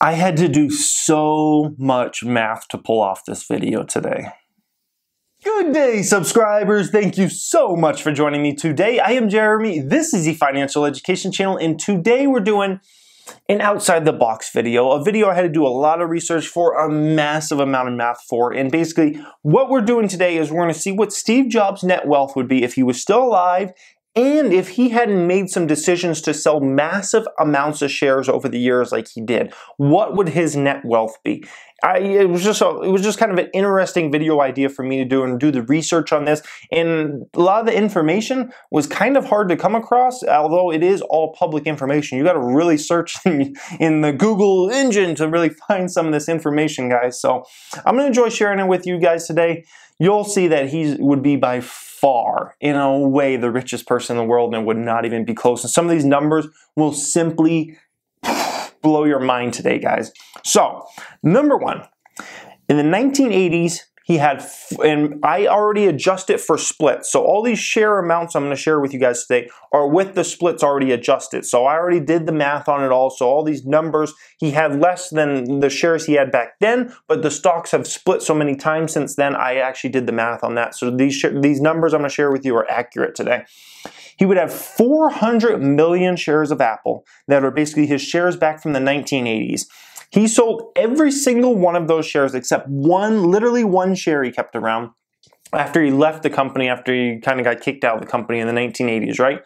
I had to do so much math to pull off this video today. Good day, subscribers. Thank you so much for joining me today. I am Jeremy. This is the Financial Education Channel, and today we're doing an outside the box video, a video I had to do a lot of research for, a massive amount of math for, and basically what we're doing today is we're going to see what Steve Jobs' net wealth would be if he was still alive and if he hadn't made some decisions to sell massive amounts of shares over the years like he did. What would his net wealth be? It was just kind of an interesting video idea for me to do and do the research on this. And a lot of the information was kind of hard to come across, although it is all public information. You got to really search in the Google engine to really find some of this information, guys. So I'm going to enjoy sharing it with you guys today. You'll see that he would be by far, in a way, the richest person in the world, and it would not even be close. And some of these numbers will simply blow your mind today, guys. So, number one, in the 1980s, he had, and I already adjusted for splits. So all these share amounts I'm going to share with you guys today are with the splits already adjusted. So I already did the math on it all. So all these numbers, he had less than the shares he had back then, but the stocks have split so many times since then, I actually did the math on that. So these numbers I'm going to share with you are accurate today. He would have 400 million shares of Apple that are basically his shares back from the 1980s. He sold every single one of those shares except one, literally one share he kept around after he left the company, after he kind of got kicked out of the company in the 1980s, right?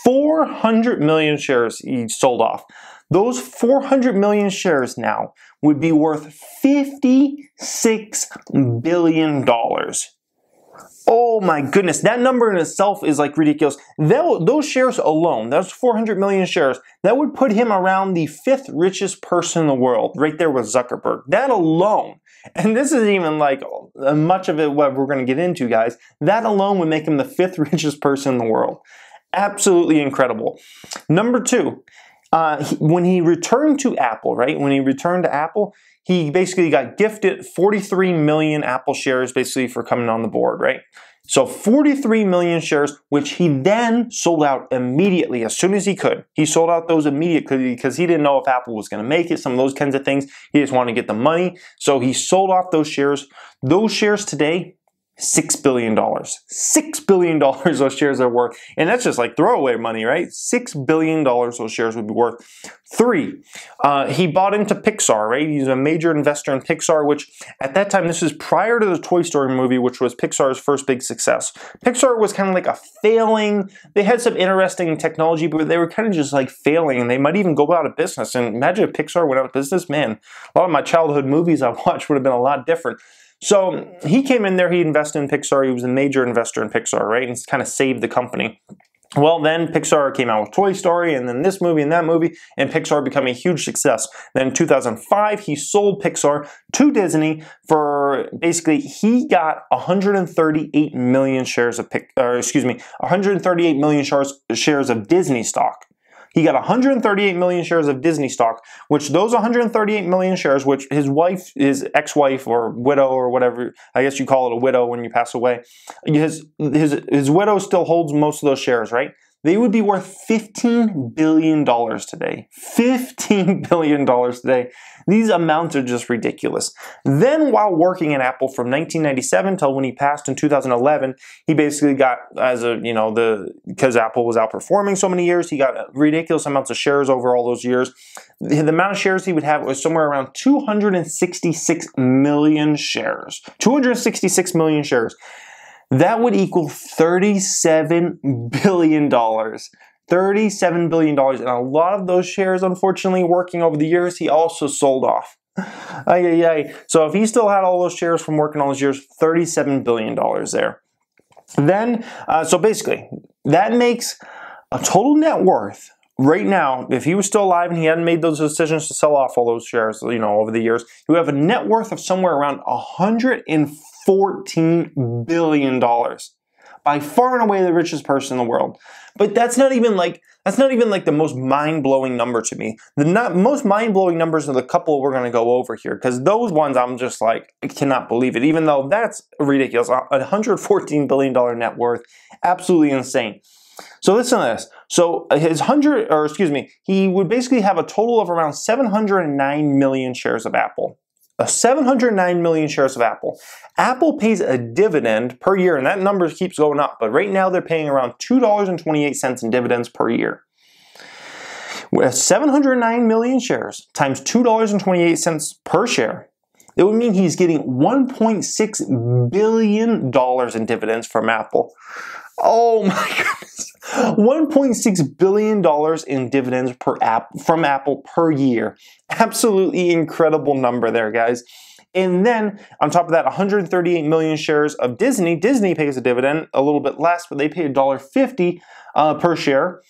400 million shares he sold off. Those 400 million shares now would be worth $56 billion. Oh my goodness, that number in itself is like ridiculous. Those shares alone, those 400 million shares, that would put him around the 5th richest person in the world, right there with Zuckerberg. That alone, and this isn't even like much of it what we're going to get into, guys, that alone would make him the 5th richest person in the world. Absolutely incredible. Number two, when he returned to Apple, right, when he returned to Apple, he basically got gifted 43 million Apple shares basically for coming on the board, right? So 43 million shares, which he then sold out immediately as soon as he could. He sold out those immediately because he didn't know if Apple was going to make it, some of those kinds of things. He just wanted to get the money. So he sold off those shares. Those shares today, $6 billion. $6 billion those shares are worth. And that's just like throwaway money, right? $6 billion those shares would be worth. Three, he bought into Pixar, right? He's a major investor in Pixar, which at that time, this is prior to the Toy Story movie, which was Pixar's first big success. Pixar was kind of like a failing. They had some interesting technology, but they were kind of just like failing, and they might even go out of business. And imagine if Pixar went out of business, man, a lot of my childhood movies I watched would have been a lot different. So he came in there, he invested in Pixar, he was a major investor in Pixar, right? And kind of saved the company. Well, then Pixar came out with Toy Story, and then this movie and that movie, and Pixar became a huge success. Then in 2005, he sold Pixar to Disney for, basically, he got 138 million shares of, 138 million shares of Disney stock. He got 138 million shares of Disney stock, which those 138 million shares, which his wife, his ex-wife or widow or whatever, I guess you call it a widow when you pass away, his widow still holds most of those shares, right? They would be worth $15 billion today. $15 billion today. These amounts are just ridiculous. Then while working at Apple from 1997 till when he passed in 2011, he basically got, as a, because Apple was outperforming so many years, he got ridiculous amounts of shares over all those years. The amount of shares he would have was somewhere around 266 million shares. 266 million shares. That would equal $37 billion. $37 billion. And a lot of those shares, unfortunately, working over the years, he also sold off. So if he still had all those shares from working all those years, $37 billion there. Then, so basically, that makes a total net worth right now, if he was still alive and he hadn't made those decisions to sell off all those shares, over the years, he would have a net worth of somewhere around $114 billion. By far and away the richest person in the world. But that's not even like the most mind-blowing number to me. The most mind-blowing numbers are the couple we're going to go over here, because those ones I'm just like, I cannot believe it, even though that's ridiculous. $114 billion net worth, absolutely insane. So listen to this. So he would basically have a total of around 709 million shares of Apple. 709 million shares of Apple. Apple pays a dividend per year, and that number keeps going up, but right now they're paying around $2.28 in dividends per year. With 709 million shares times $2.28 per share, it would mean he's getting $1.6 billion in dividends from Apple. Oh my goodness. $1.6 billion in dividends from Apple per year. Absolutely incredible number there, guys. And then, on top of that, 138 million shares of Disney. Disney pays a dividend, a little bit less, but they pay $1.50 per share.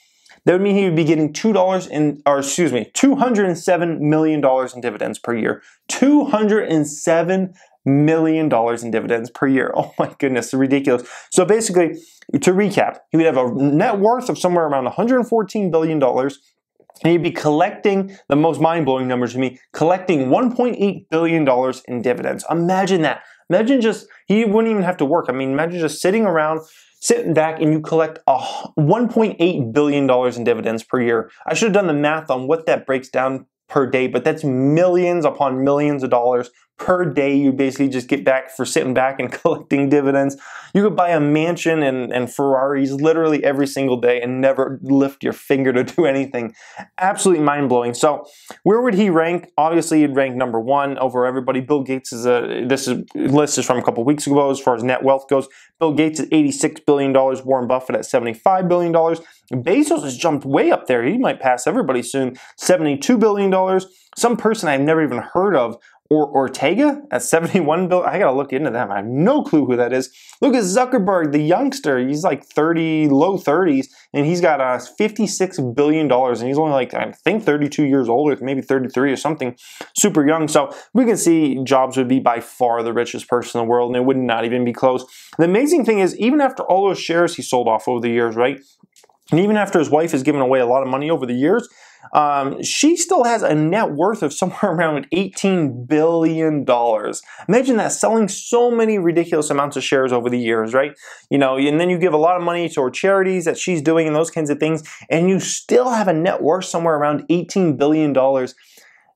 That would mean he would be getting $207 million in dividends per year. $207 million in dividends per year. Oh my goodness, ridiculous. So basically, to recap, he would have a net worth of somewhere around $114 billion. And he'd be collecting, the most mind-blowing numbers to me, collecting $1.8 billion in dividends. Imagine that. Imagine just, he wouldn't even have to work. I mean, imagine just sitting back and you collect $1.8 billion in dividends per year. I should have done the math on what that breaks down per day, but that's millions upon millions of dollars per day you basically just get back for sitting back and collecting dividends. You could buy a mansion and Ferraris literally every single day and never lift your finger to do anything. Absolutely mind-blowing. So where would he rank? Obviously, he'd rank number one over everybody. Bill Gates this list is from a couple weeks ago as far as net wealth goes. Bill Gates at $86 billion, Warren Buffett at $75 billion. Bezos has jumped way up there. He might pass everybody soon. $72 billion. Some person I've never even heard of, or Ortega at $71 billion. I gotta look into that. I have no clue who that is. Look at Zuckerberg, the youngster. He's like 30, low 30s, and he's got $56 billion, and he's only like, I think 32 years old, or maybe 33 or something, super young. So we can see Jobs would be by far the richest person in the world, and it would not even be close. The amazing thing is, even after all those shares he sold off over the years, right? And even after his wife has given away a lot of money over the years, she still has a net worth of somewhere around $18 billion. Imagine that, selling so many ridiculous amounts of shares over the years, right? You know, and then you give a lot of money to her charities that she's doing and those kinds of things, and you still have a net worth somewhere around $18 billion.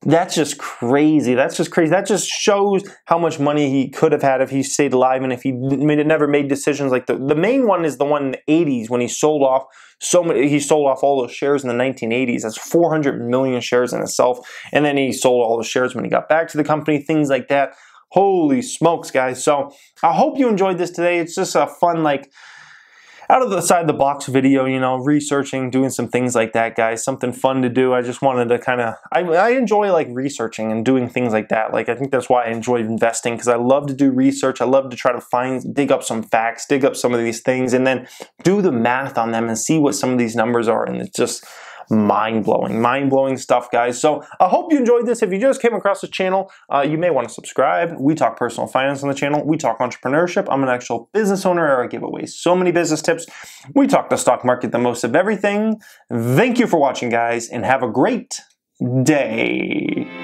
That's just crazy. That's just crazy. That just shows how much money he could have had if he stayed alive and if he never made decisions like the main one is the one in the 80s when he sold off all those shares in the 1980s. That's 400 million shares in itself. And then he sold all the shares when he got back to the company, things like that. Holy smokes, guys. So I hope you enjoyed this today. It's just a fun, like, out of the side of the box video, you know, researching, doing some things like that, guys. Something fun to do. I just wanted to kind of, I enjoy like researching and doing things like that. Like, I think that's why I enjoy investing, because I love to do research. I love to try to dig up some facts, dig up some of these things, and then do the math on them and see what some of these numbers are. And it's just mind-blowing stuff, guys. So I hope you enjoyed this. If you just came across this channel, you may want to subscribe. We talk personal finance on the channel. We talk entrepreneurship. I'm an actual business owner. I give away so many business tips. We talk the stock market, the most of everything. Thank you for watching, guys, and have a great day.